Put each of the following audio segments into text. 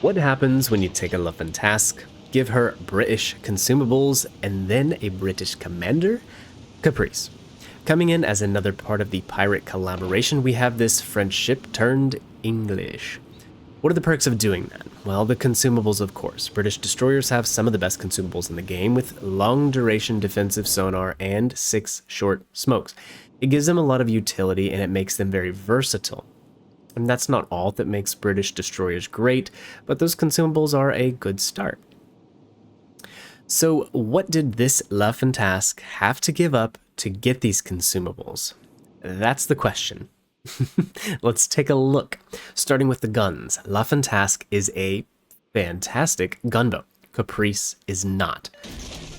What happens when you take a La Fantasque, give her British consumables, and then a British commander? Caprice. Coming in as another part of the pirate collaboration, we have this French ship turned English. What are the perks of doing that? Well, the consumables, of course. British destroyers have some of the best consumables in the game, with long duration defensive sonar and 6 short smokes. It gives them a lot of utility and it makes them very versatile. And that's not all that makes British destroyers great, but those consumables are a good start. So what did this La Fantasque have to give up to get these consumables? That's the question. Let's take a look. Starting with the guns, La Fantasque is a fantastic gunboat. Caprice is not.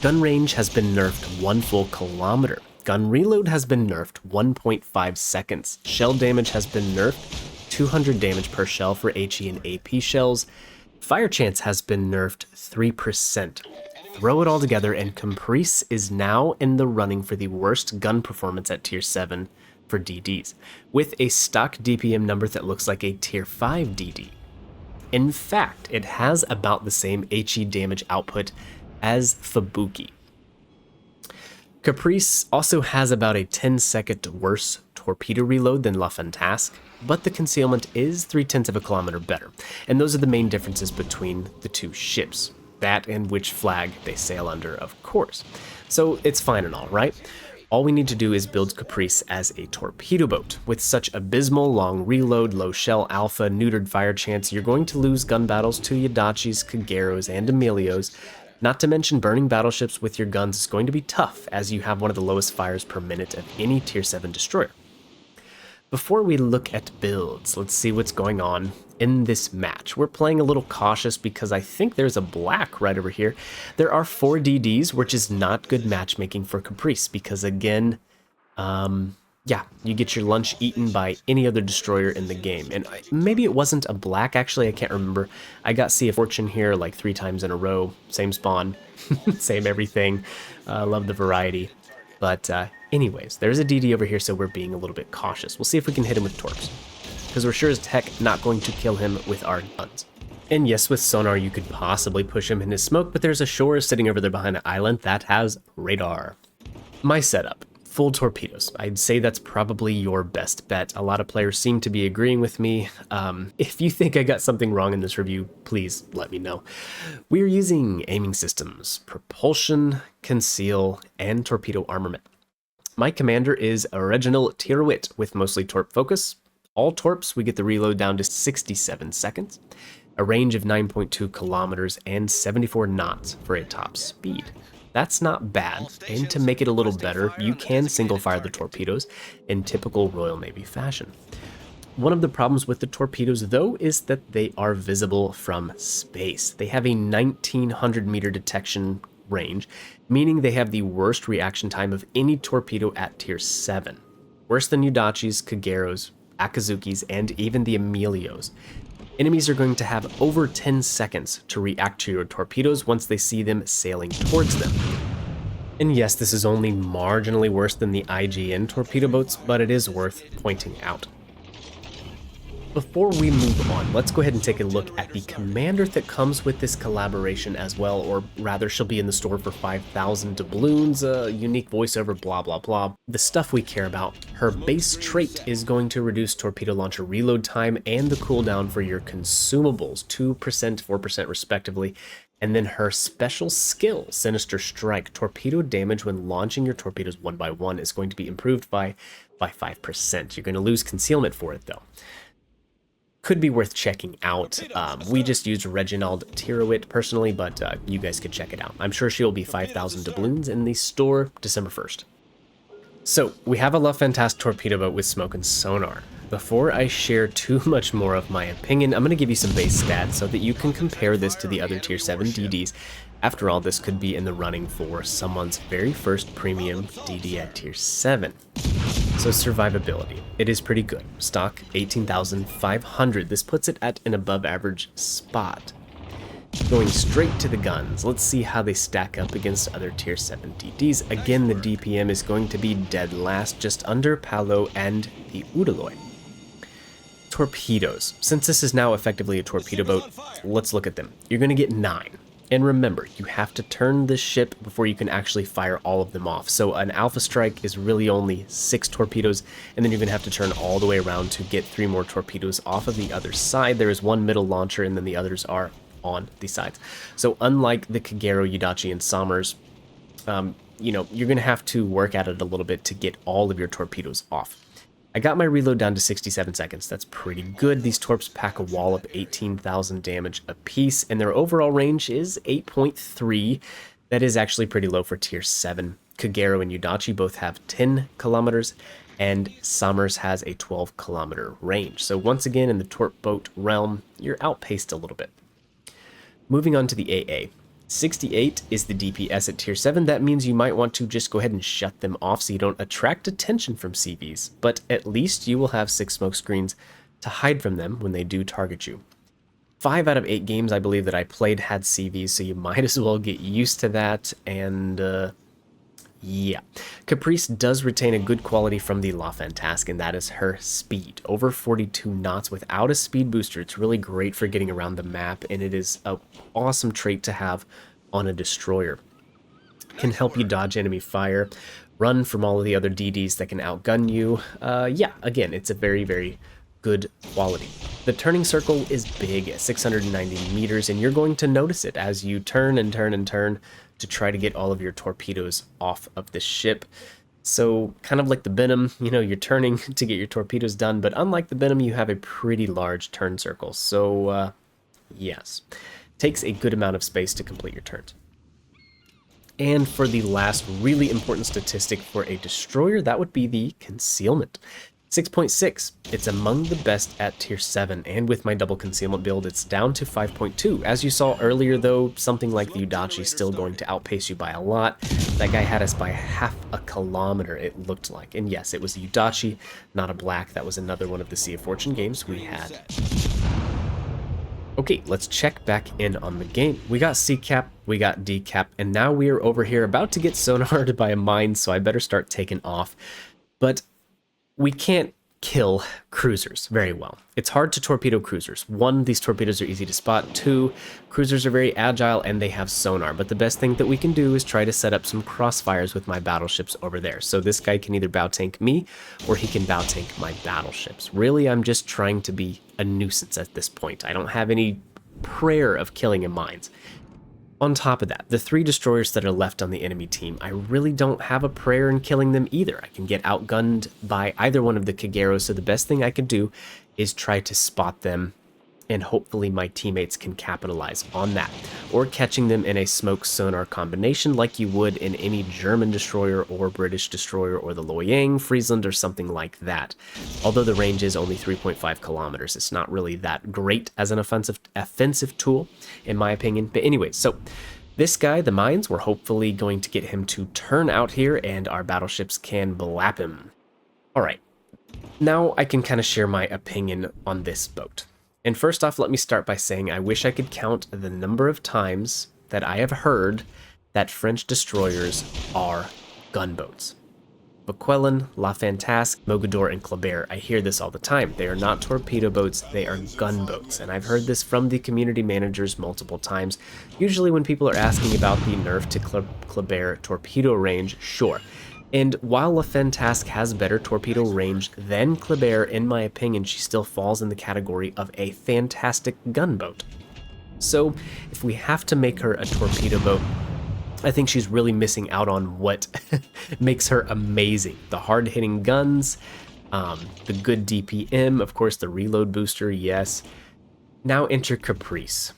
Gun range has been nerfed 1 full kilometer. Gun reload has been nerfed 1.5 seconds. Shell damage has been nerfed 200 damage per shell for HE and AP shells. Fire chance has been nerfed 3%. Throw it all together and Caprice is now in the running for the worst gun performance at tier 7 for DDs, with a stock DPM number that looks like a tier 5 DD. In fact, it has about the same HE damage output as Fubuki. Caprice also has about a 10-second worse torpedo reload than La Fantasque, but the concealment is 0.3 of a kilometer better, and those are the main differences between the two ships. That and which flag they sail under, of course. So it's fine and all, right? All we need to do is build Caprice as a torpedo boat. With such abysmal long reload, low shell alpha, neutered fire chance, you're going to lose gun battles to Yadachis, Kageros, and Emilios. Not to mention burning battleships with your guns is going to be tough, as you have one of the lowest fires per minute of any tier 7 destroyer. Before we look at builds, let's see what's going on in this match. We're playing a little cautious because I think there's a black right over here. There are 4 DDs, which is not good matchmaking for Caprice because, again, yeah, you get your lunch eaten by any other destroyer in the game. And maybe it wasn't a black, actually, I can't remember. I got Sea of Fortune here like 3 times in a row. Same spawn, same everything. Love the variety. But anyways, there's a DD over here, so we're being a little bit cautious. We'll see if we can hit him with torps, because we're sure as heck not going to kill him with our guns. And yes, with sonar you could possibly push him in his smoke, but there's a shore sitting over there behind an island that has radar. My setup. Full torpedoes. I'd say that's probably your best bet. A lot of players seem to be agreeing with me. If you think I got something wrong in this review, please let me know. We're using aiming systems, propulsion, conceal, and torpedo armament. My commander is original Tyrawhit with mostly torp focus. All torps, we get the reload down to 67 seconds, a range of 9.2 kilometers, and 74 knots for a top speed. That's not bad, and to make it a little better, you can single fire the torpedoes in typical Royal Navy fashion. One of the problems with the torpedoes, though, is that they are visible from space. They have a 1900 meter detection range, meaning they have the worst reaction time of any torpedo at tier 7. Worse than Yudachis, Kageros, Akazukis, and even the Emilios. Enemies are going to have over 10 seconds to react to your torpedoes once they see them sailing towards them. And yes, this is only marginally worse than the IGN torpedo boats, but it is worth pointing out. Before we move on, let's go ahead and take a look at the commander that comes with this collaboration as well, or rather she'll be in the store for 5,000 doubloons, unique voiceover, blah blah blah. The stuff we care about. Her base trait is going to reduce torpedo launcher reload time and the cooldown for your consumables, 2%, 4% respectively. And then her special skill, Sinister Strike, torpedo damage when launching your torpedoes 1 by 1 is going to be improved by 5%. You're going to lose concealment for it though. Could be worth checking out. We just used Reginald Tyrawhit personally, but you guys could check it out. I'm sure she'll be 5,000 doubloons in the store December 1st. So we have a La Fantasque torpedo boat with smoke and sonar. Before I share too much more of my opinion, I'm going to give you some base stats so that you can compare this to the other tier 7 DDs. After all, this could be in the running for someone's very first premium DD at tier 7. So survivability, it is pretty good. Stock 18,500. This puts it at an above average spot. Going straight to the guns, let's see how they stack up against other tier 7 DDs. Again, the DPM is going to be dead last, just under Palo and the Udaloy. torpedoes, since this is now effectively a torpedo boat, let's look at them. You're going to get 9. And remember, you have to turn this ship before you can actually fire all of them off. So an Alpha Strike is really only 6 torpedoes, and then you're going to have to turn all the way around to get 3 more torpedoes off of the other side. There is one middle launcher, and then the others are on the sides. So unlike the Kagero, Yudachi, and Somers, you know, you're going to have to work at it a little bit to get all of your torpedoes off. I got my reload down to 67 seconds. That's pretty good. These torps pack a wallop 18,000 damage apiece, and their overall range is 8.3. That is actually pretty low for tier 7. Kagero and Yudachi both have 10 kilometers, and Somers has a 12 kilometer range. So once again, in the torp boat realm, you're outpaced a little bit. Moving on to the AA. 68 is the DPS at tier 7. That means you might want to just go ahead and shut them off so you don't attract attention from CVs, but at least you will have 6 smoke screens to hide from them when they do target you. 5 out of 8 games I believe that I played had CVs, so you might as well get used to that, and yeah. Caprice does retain a good quality from the La Fantasque, and that is her speed. Over 42 knots without a speed booster. It's really great for getting around the map, and it is an awesome trait to have on a destroyer. Can help you dodge enemy fire, run from all of the other DDs that can outgun you. Yeah, again, it's a very, very good quality. The turning circle is big at 690 meters, and you're going to notice it as you turn and turn and turn to try to get all of your torpedoes off of the ship. So kind of like the Venom, you know, you're turning to get your torpedoes done, but unlike the Venom, you have a pretty large turn circle. So yes, takes a good amount of space to complete your turns. And for the last really important statistic for a destroyer, that would be the concealment. 6.6. It's among the best at tier 7, and with my double concealment build, it's down to 5.2. As you saw earlier, though, something like the Yudachi is still going to outpace you by a lot. That guy had us by half a kilometer, it looked like. And yes, it was the Yudachi, not a black. That was another one of the Sea of Fortune games we had. Okay, let's check back in on the game. We got CCAP, we got DCAP, and now we are over here about to get sonared by a mine, so I better start taking off. But we can't kill cruisers very well. It's hard to torpedo cruisers. 1, these torpedoes are easy to spot. 2, cruisers are very agile and they have sonar. But the best thing that we can do is try to set up some crossfires with my battleships over there. So this guy can either bow tank me or he can bow tank my battleships. Really, I'm just trying to be a nuisance at this point. I don't have any prayer of killing in mines. On top of that, the 3 destroyers that are left on the enemy team, I really don't have a prayer in killing them either. I can get outgunned by either one of the Kageros, so the best thing I can do is try to spot them, and hopefully my teammates can capitalize on that. Or catching them in a smoke sonar combination like you would in any German destroyer or British destroyer or the Loyang, Friesland, or something like that. Although the range is only 3.5 kilometers, it's not really that great as an offensive tool, in my opinion. But anyway, so this guy, the mines, we're hopefully going to get him to turn out here and our battleships can blap him. Alright, now I can kind of share my opinion on this boat. And first off, let me start by saying I wish I could count the number of times that I have heard that French destroyers are gunboats. Vauquelin, La Fantasque, Mogador, and Kleber, I hear this all the time. They are not torpedo boats, they are gunboats. And I've heard this from the community managers multiple times. Usually when people are asking about the nerf to Kleber torpedo range, sure. And while La Fantasque has better torpedo range than Kleber, in my opinion, she still falls in the category of a fantastic gunboat. So if we have to make her a torpedo boat, I think she's really missing out on what makes her amazing. The hard-hitting guns, the good DPM, of course the reload booster, yes. Now enter Caprice.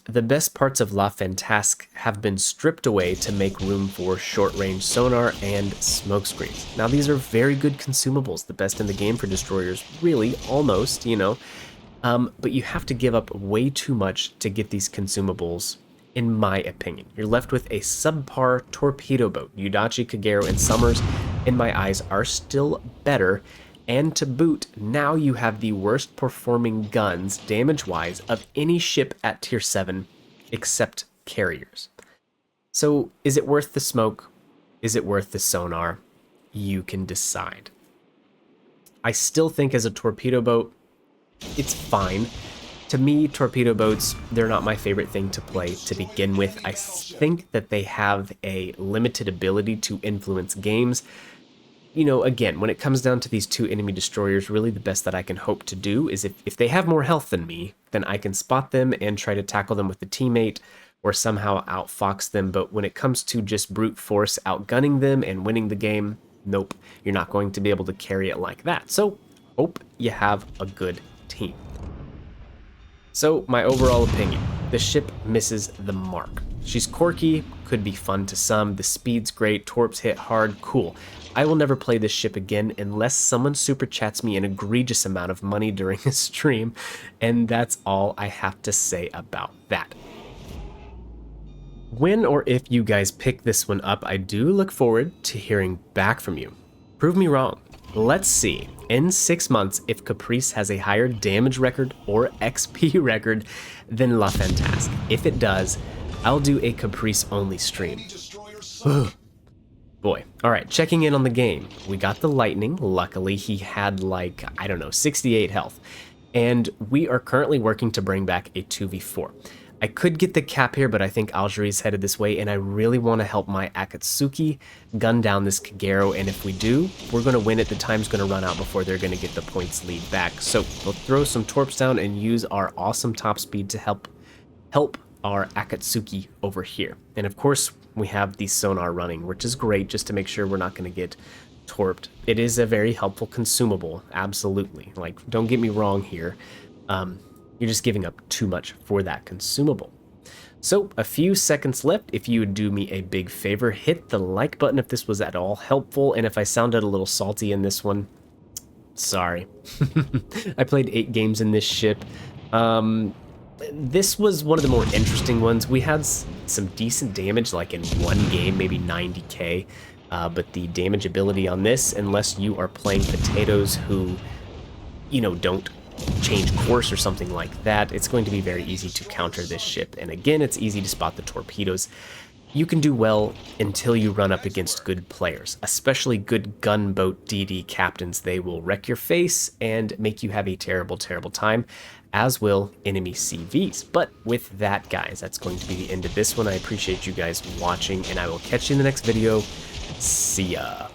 The best parts of La Fantasque have been stripped away to make room for short-range sonar and smokescreens. Now these are very good consumables, the best in the game for destroyers, really, almost, you know. But you have to give up way too much to get these consumables, in my opinion. You're left with a subpar torpedo boat. Yudachi, Kagero, and Somers, in my eyes, are still better. And to boot, now you have the worst performing guns, damage-wise, of any ship at tier 7, except carriers. So, is it worth the smoke? Is it worth the sonar? You can decide. I still think as a torpedo boat, it's fine. To me, torpedo boats, they're not my favorite thing to play to begin with. I think that they have a limited ability to influence games. You know, again, when it comes down to these two enemy destroyers, really the best that I can hope to do is if they have more health than me, then I can spot them and try to tackle them with a teammate or somehow outfox them. But when it comes to just brute force outgunning them and winning the game, nope, you're not going to be able to carry it like that. So, hope you have a good team. So, my overall opinion, the ship misses the mark. She's quirky, could be fun to some, the speed's great, torps hit hard, cool. I will never play this ship again unless someone super chats me an egregious amount of money during a stream, and that's all I have to say about that. When or if you guys pick this one up, I do look forward to hearing back from you. Prove me wrong. Let's see, in 6 months, if Caprice has a higher damage record or XP record than La Fantasque. If it does, I'll do a Caprice-only stream. Boy. Alright, checking in on the game. We got the Lightning. Luckily, he had like, I don't know, 68 health. And we are currently working to bring back a 2v4. I could get the cap here, but I think Algerie's headed this way, and I really want to help my Akatsuki gun down this Kagero, and if we do, we're going to win it. The time's going to run out before they're going to get the points lead back. So we'll throw some torps down and use our awesome top speed to help our Akatsuki over here. And of course, we have the Sonar running, which is great just to make sure we're not going to get torped. It is a very helpful consumable, absolutely. Like, don't get me wrong here. You're just giving up too much for that consumable. So, a few seconds left. If you would do me a big favor, hit the like button if this was at all helpful, and if I sounded a little salty in this one, sorry. I played 8 games in this ship. This was one of the more interesting ones. We had some decent damage, like in one game, maybe 90k, but the damage ability on this, unless you are playing potatoes who, you know, don't change course or something like that, it's going to be very easy to counter this ship. And again, it's easy to spot the torpedoes. You can do well until you run up against good players, especially good gunboat DD captains. They will wreck your face and make you have a terrible, terrible time, as will enemy CVs. But with that, guys, that's going to be the end of this one. I appreciate you guys watching, and I will catch you in the next video. See ya.